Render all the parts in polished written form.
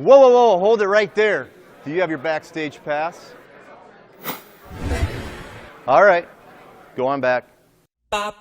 Whoa, whoa, whoa, hold it right there. Do you have your backstage pass? All right, go on back. We're gonna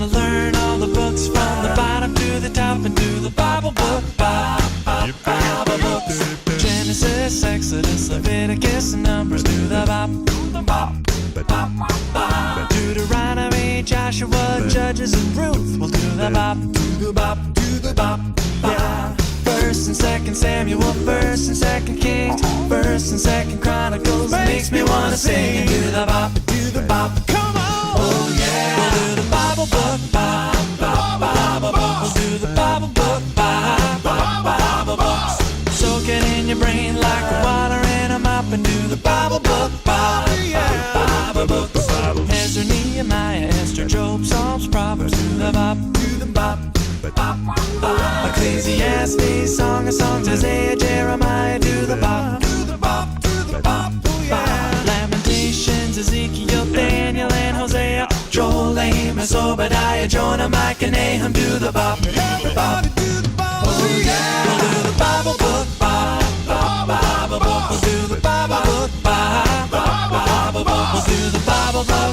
learn all the books from the bottom to the top and do the Bible book. Genesis, Exodus, Leviticus, and Numbers. Do the bop. Deuteronomy, Joshua, Judges, and Ruth. We'll do the bop. Yeah. First and Second Samuel, First and Second Kings, First and Second Chronicles. It makes me wanna sing and do the bop. Come on! Oh yeah! We'll do the Bible book. We'll do the Bible book. Soak it in your brain like water in a mop and do the Bible book. Ezra, Nehemiah, Esther, Job, Psalms, Proverbs. Do the bop. Ecclesiastes, Song of Songs, Isaiah, Jeremiah. Do the bop. Lamentations, Ezekiel, Daniel, and Hosea. Joel, Amos, Obadiah, Jonah, Micah, Nahum. Do the bop. Oh yeah! We'll do the Bible book. We'll do the Bible book. We'll do the Bible book.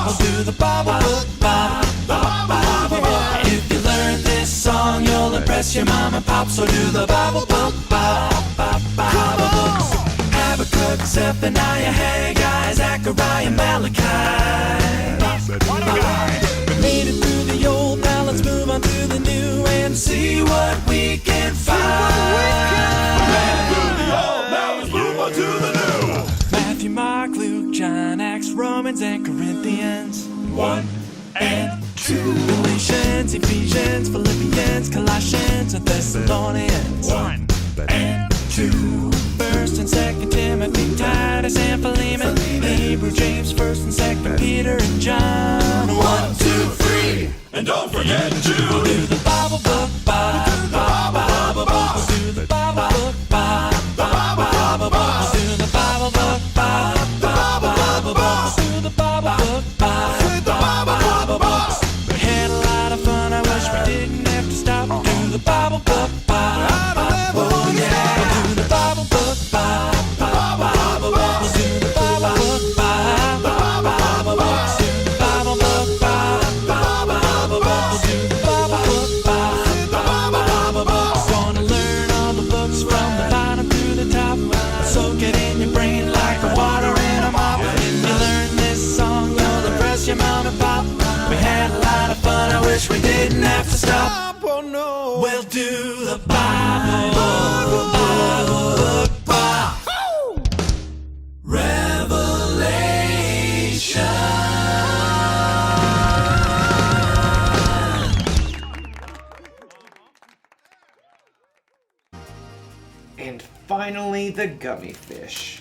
We'll do the Bible book. If you learn this song, you'll impress your mom and pop. So do the Bible book. Habakkuk, Zephaniah, Haggai, Zechariah, Malachi. Made it through the old, now let's move on to the new and see what we can find. Matthew, Mark, Luke, John, Acts, Romans, and Corinthians. 1 and 2. Galatians, Ephesians, Philippians, Colossians, and Thessalonians. 1 and 2. First and Second Timothy, Titus, and Philemon. Hebrew, James, First and Second Peter, and John. 1, 2, 3, and don't forget Jude. We'll do the Bible book. We'll do the Bible book. We'll do the Bible book. We'll do the Bible book. We had a lot of fun. I wish we didn't have to stop. We'll do the Bible book. Oh yeah. We'll do the Bible book. We'll do the Bible book. We'll do the Bible book. We'll do the Bible book. We're gonna learn all the books from the bottom to the top. Soak it in your brain like the water in a mop. If you learn this song, you'll impress your mom and pop. We had a lot of fun. I wish we didn't have to stop. Oh no. We'll do the Bible book. Revelation. And finally, the gummy fish.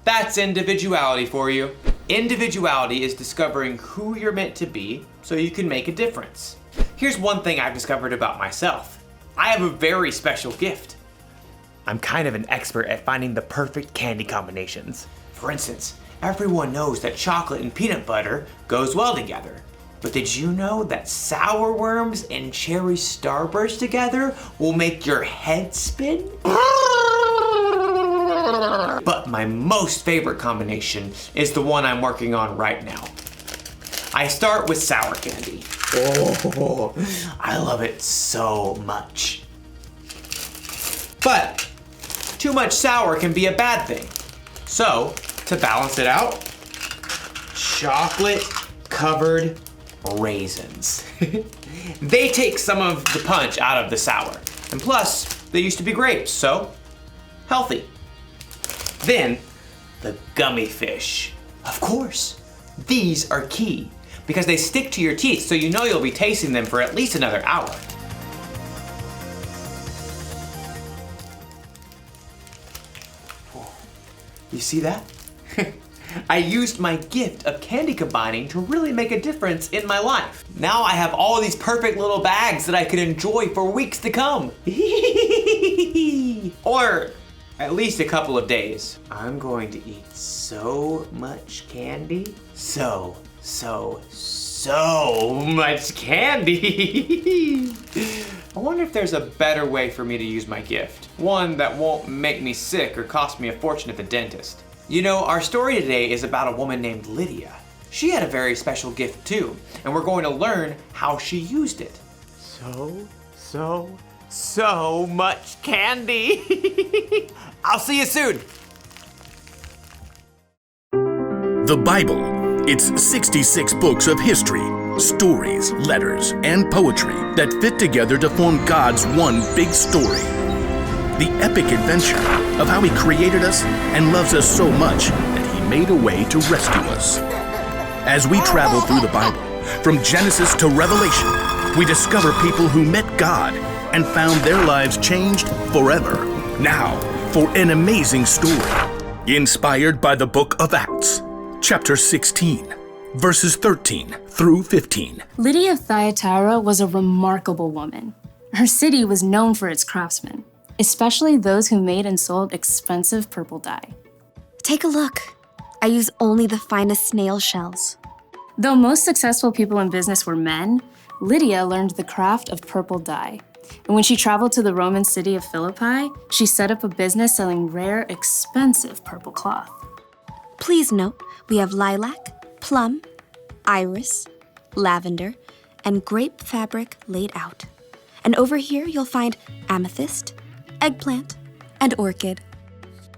That's individuality for you. Individuality is discovering who you're meant to be so you can make a difference. Here's one thing I've discovered about myself. I have a very special gift. I'm kind of an expert at finding the perfect candy combinations. For instance, everyone knows that chocolate and peanut butter goes well together. But did you know that sour worms and cherry starburst together will make your head spin? But my most favorite combination is the one I'm working on right now. I start with sour candy. Oh, I love it so much. But too much sour can be a bad thing. So, to balance it out, chocolate covered raisins. They take some of the punch out of the sour. And plus, they used to be grapes, so healthy. Then, the gummy fish. Of course, these are key because they stick to your teeth, so you know you'll be tasting them for at least another hour. You see that? I used my gift of candy combining to really make a difference in my life. Now I have all these perfect little bags that I could enjoy for weeks to come. Or at least a couple of days. I'm going to eat so much candy. So much candy. I wonder if there's a better way for me to use my gift. One that won't make me sick or cost me a fortune at the dentist. You know, our story today is about a woman named Lydia. She had a very special gift too, and we're going to learn how she used it. So much candy. I'll see you soon. The Bible. It's 66 books of history, stories, letters, and poetry that fit together to form God's one big story. The epic adventure of how He created us and loves us so much that He made a way to rescue us. As we travel through the Bible, from Genesis to Revelation, we discover people who met God and found their lives changed forever. Now, for an amazing story, inspired by the book of Acts. Chapter 16, verses 13 through 15. Lydia of Thyatira was a remarkable woman. Her city was known for its craftsmen, especially those who made and sold expensive purple dye. Take a look. I use only the finest snail shells. Though most successful people in business were men, Lydia learned the craft of purple dye. And when she traveled to the Roman city of Philippi, she set up a business selling rare, expensive purple cloth. Please note, we have lilac, plum, iris, lavender, and grape fabric laid out. And over here you'll find amethyst, eggplant, and orchid.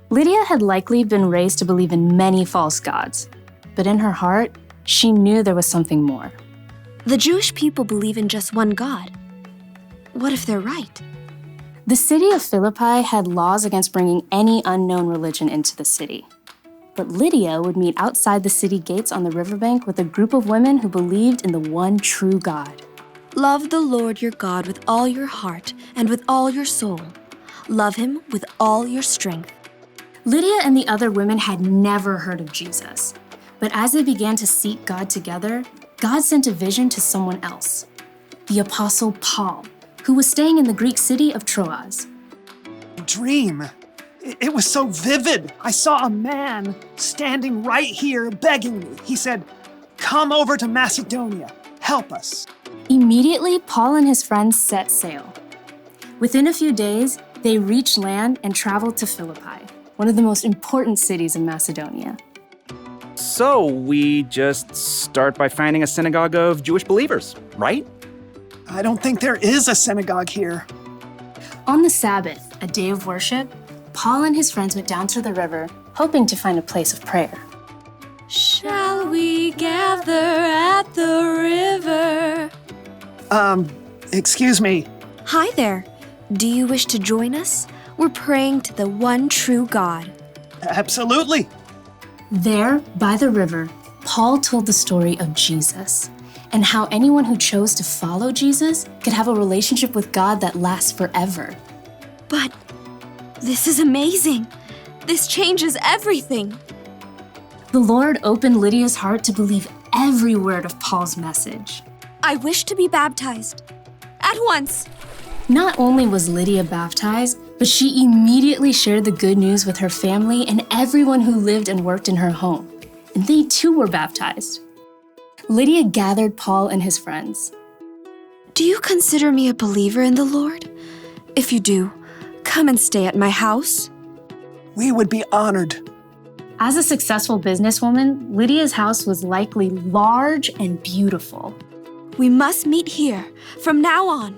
Lydia had likely been raised to believe in many false gods, but in her heart, she knew there was something more. The Jewish people believe in just one God. What if they're right? The city of Philippi had laws against bringing any unknown religion into the city. But Lydia would meet outside the city gates on the riverbank with a group of women who believed in the one true God. Love the Lord your God with all your heart and with all your soul. Love Him with all your strength. Lydia and the other women had never heard of Jesus. But as they began to seek God together, God sent a vision to someone else, the Apostle Paul, who was staying in the Greek city of Troas. Dream. It was so vivid. I saw a man standing right here begging me. He said, "Come over to Macedonia. Help us." Immediately, Paul and his friends set sail. Within a few days, they reached land and traveled to Philippi, one of the most important cities in Macedonia. So we just start by finding a synagogue of Jewish believers, right? I don't think there is a synagogue here. On the Sabbath, a day of worship, Paul and his friends went down to the river, hoping to find a place of prayer. Shall we gather at the river? Excuse me. Hi there. Do you wish to join us? We're praying to the one true God. Absolutely. There, by the river, Paul told the story of Jesus and how anyone who chose to follow Jesus could have a relationship with God that lasts forever. But this is amazing. This changes everything. The Lord opened Lydia's heart to believe every word of Paul's message. I wish to be baptized. At once. Not only was Lydia baptized, but she immediately shared the good news with her family and everyone who lived and worked in her home. And they too were baptized. Lydia gathered Paul and his friends. Do you consider me a believer in the Lord? If you do, come and stay at my house. We would be honored. As a successful businesswoman, Lydia's house was likely large and beautiful. We must meet here from now on.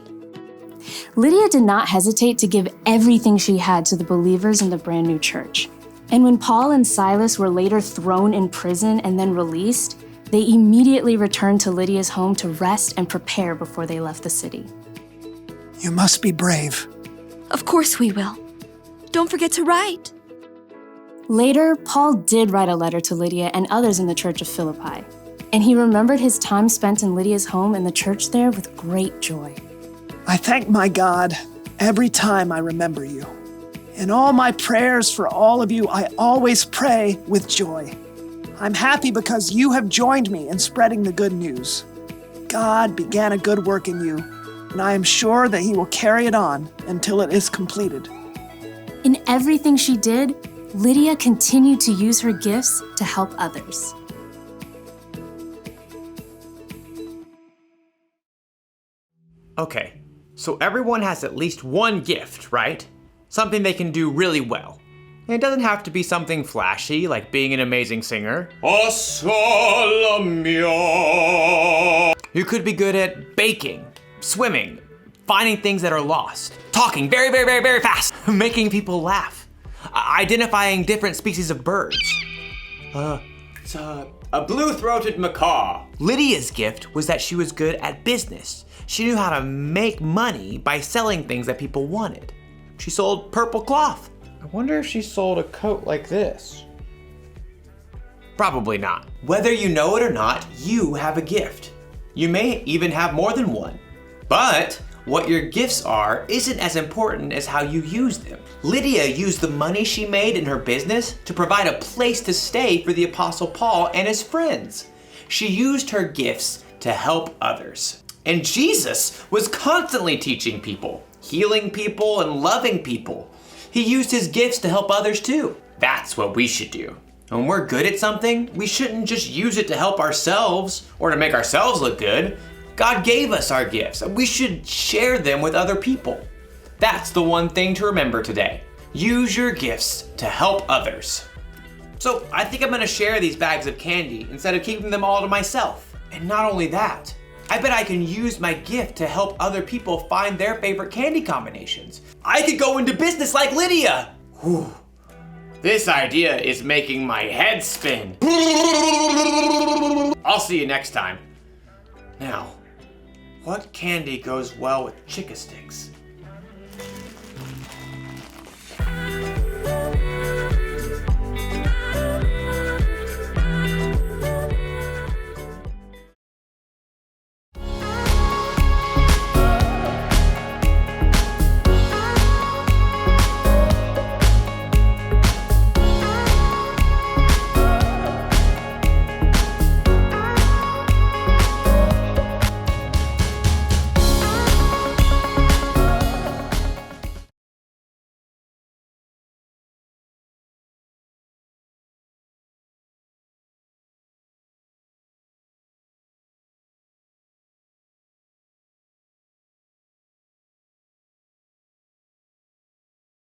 Lydia did not hesitate to give everything she had to the believers in the brand new church. And when Paul and Silas were later thrown in prison and then released, they immediately returned to Lydia's home to rest and prepare before they left the city. You must be brave. Of course we will. Don't forget to write. Later, Paul did write a letter to Lydia and others in the church of Philippi, and he remembered his time spent in Lydia's home and the church there with great joy. I thank my God every time I remember you. In all my prayers for all of you, I always pray with joy. I'm happy because you have joined me in spreading the good news. God began a good work in you, and I am sure that He will carry it on until it is completed. In everything she did, Lydia continued to use her gifts to help others. Okay, so everyone has at least one gift, right? Something they can do really well. And it doesn't have to be something flashy, like being an amazing singer. You could be good at baking, swimming, finding things that are lost, talking very, very, very, very fast, making people laugh, identifying different species of birds. It's a blue-throated macaw. Lydia's gift was that she was good at business. She knew how to make money by selling things that people wanted. She sold purple cloth. I wonder if she sold a coat like this. Probably not. Whether you know it or not, you have a gift. You may even have more than one. But what your gifts are isn't as important as how you use them. Lydia used the money she made in her business to provide a place to stay for the Apostle Paul and his friends. She used her gifts to help others. And Jesus was constantly teaching people, healing people, and loving people. He used his gifts to help others too. That's what we should do. When we're good at something, we shouldn't just use it to help ourselves or to make ourselves look good. God gave us our gifts. We should share them with other people. That's the one thing to remember today. Use your gifts to help others. So I think I'm gonna share these bags of candy instead of keeping them all to myself. And not only that, I bet I can use my gift to help other people find their favorite candy combinations. I could go into business like Lydia. Whew. This idea is making my head spin. I'll see you next time. Now, what candy goes well with Chick-a-Sticks?